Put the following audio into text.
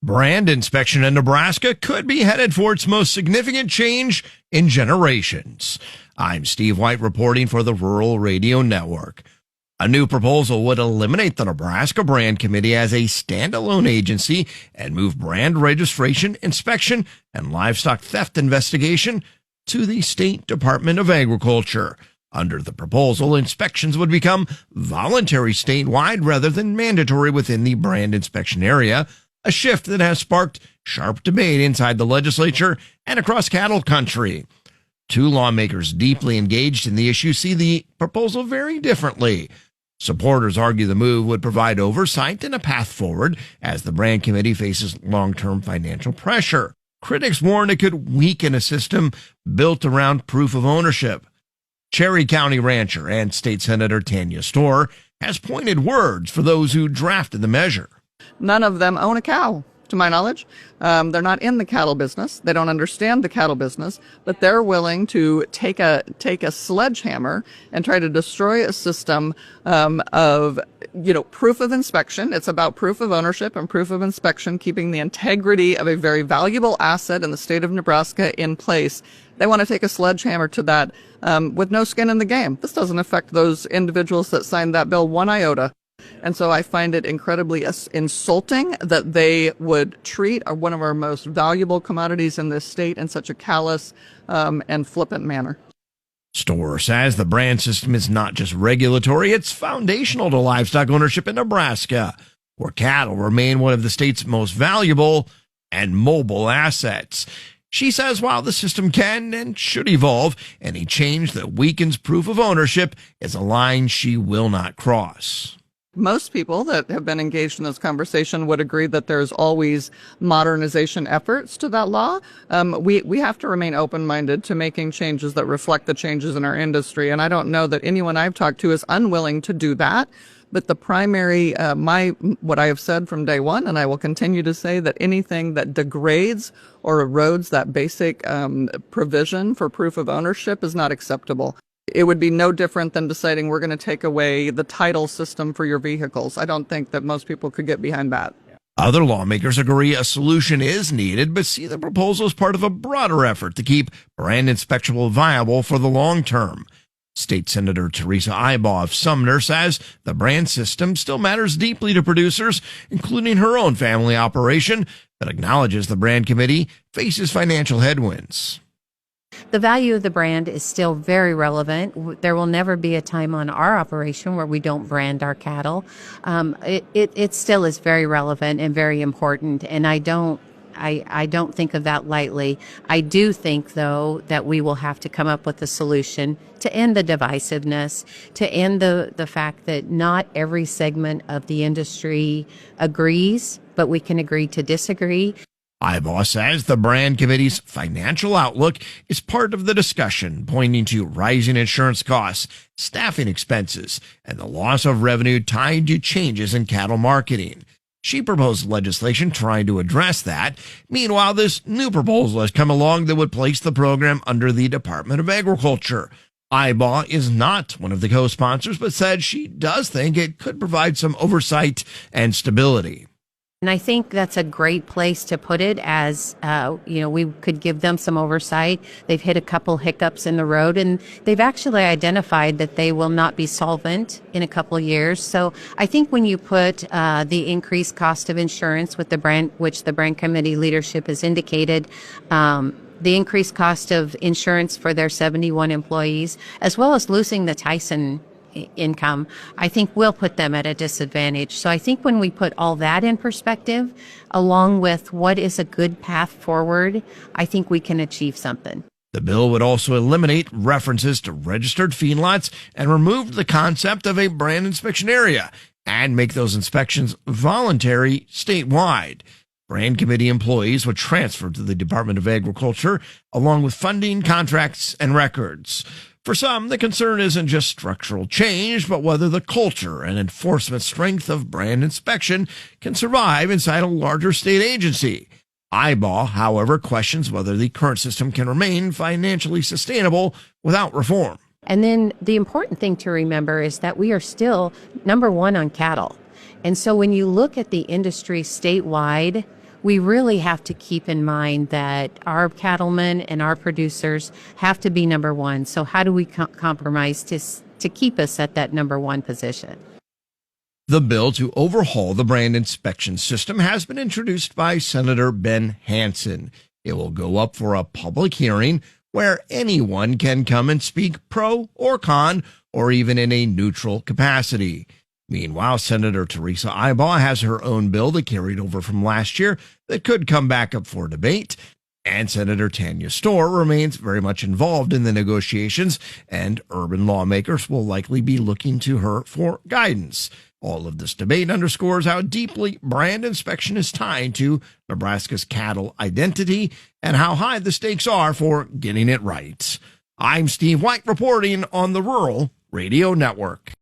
Brand inspection in Nebraska could be headed for its most significant change in generations. I'm Steve White reporting for the Rural Radio Network. A new proposal would eliminate the Nebraska Brand Committee as a standalone agency and move brand registration, inspection, and livestock theft investigation to the State Department of Agriculture. Under the proposal, inspections would become voluntary statewide rather than mandatory within the brand inspection area, a shift that has sparked sharp debate inside the legislature and across cattle country. Two lawmakers deeply engaged in the issue see the proposal very differently. Supporters argue the move would provide oversight and a path forward as the brand committee faces long-term financial pressure. Critics warn it could weaken a system built around proof of ownership. Cherry County rancher and State Senator Tanya Storr has pointed words for those who drafted the measure. None of them own a cow, to my knowledge. They're not in the cattle business. They don't understand the cattle business, but they're willing to take a sledgehammer and try to destroy a system of proof of inspection. It's about proof of ownership and proof of inspection, keeping the integrity of a very valuable asset in the state of Nebraska in place. They want to take a sledgehammer to that with no skin in the game. This doesn't affect those individuals that signed that bill one iota. And so I find it incredibly insulting that they would treat one of our most valuable commodities in this state in such a callous and flippant manner. Storr says the brand system is not just regulatory, it's foundational to livestock ownership in Nebraska, where cattle remain one of the state's most valuable and mobile assets. She says while the system can and should evolve, any change that weakens proof of ownership is a line she will not cross. Most people that have been engaged in this conversation would agree that there's always modernization efforts to that law. We have to remain open-minded to making changes that reflect the changes in our industry. And I don't know that anyone I've talked to is unwilling to do that. But the primary, what I have said from day one, and I will continue to say, that anything that degrades or erodes that basic provision for proof of ownership is not acceptable. It would be no different than deciding we're going to take away the title system for your vehicles. I don't think that most people could get behind that. Other lawmakers agree a solution is needed, but see the proposal as part of a broader effort to keep brand inspection viable for the long term. State Senator Teresa Ibaugh of Sumner says the brand system still matters deeply to producers, including her own family operation, but acknowledges the brand committee faces financial headwinds. The value of the brand is still very relevant. There will never be a time on our operation where we don't brand our cattle. It still is very relevant and very important, and I don't think of that lightly. I do think, though, that we will have to come up with a solution to end the divisiveness, to end the fact that not every segment of the industry agrees, but we can agree to disagree. Ibaugh says the brand committee's financial outlook is part of the discussion, pointing to rising insurance costs, staffing expenses, and the loss of revenue tied to changes in cattle marketing. She proposed legislation trying to address that. Meanwhile, this new proposal has come along that would place the program under the Department of Agriculture. Ibaugh is not one of the co-sponsors, but said she does think it could provide some oversight and stability. And I think that's a great place to put it as, we could give them some oversight. They've hit a couple hiccups in the road, and they've actually identified that they will not be solvent in a couple of years. So I think when you put the increased cost of insurance with the brand, which the brand committee leadership has indicated, the increased cost of insurance for their 71 employees, as well as losing the Tyson income, I think will put them at a disadvantage. So I think when we put all that in perspective, along with what is a good path forward, I think we can achieve something. The bill would also eliminate references to registered feedlots and remove the concept of a brand inspection area and make those inspections voluntary statewide. Brand committee employees would transfer to the Department of Agriculture along with funding, contracts, and records. For some, the concern isn't just structural change, but whether the culture and enforcement strength of brand inspection can survive inside a larger state agency. Ibaugh, however, questions whether the current system can remain financially sustainable without reform. And then the important thing to remember is that we are still number one on cattle. And so when you look at the industry statewide, we really have to keep in mind that our cattlemen and our producers have to be number one. So how do we compromise to keep us at that number one position? The bill to overhaul the brand inspection system has been introduced by Senator Ben Hansen. It will go up for a public hearing where anyone can come and speak pro or con, or even in a neutral capacity. Meanwhile, Senator Teresa Ibaugh has her own bill that carried over from last year that could come back up for debate. And Senator Tanya Storr remains very much involved in the negotiations, and urban lawmakers will likely be looking to her for guidance. All of this debate underscores how deeply brand inspection is tied to Nebraska's cattle identity and how high the stakes are for getting it right. I'm Steve White reporting on the Rural Radio Network.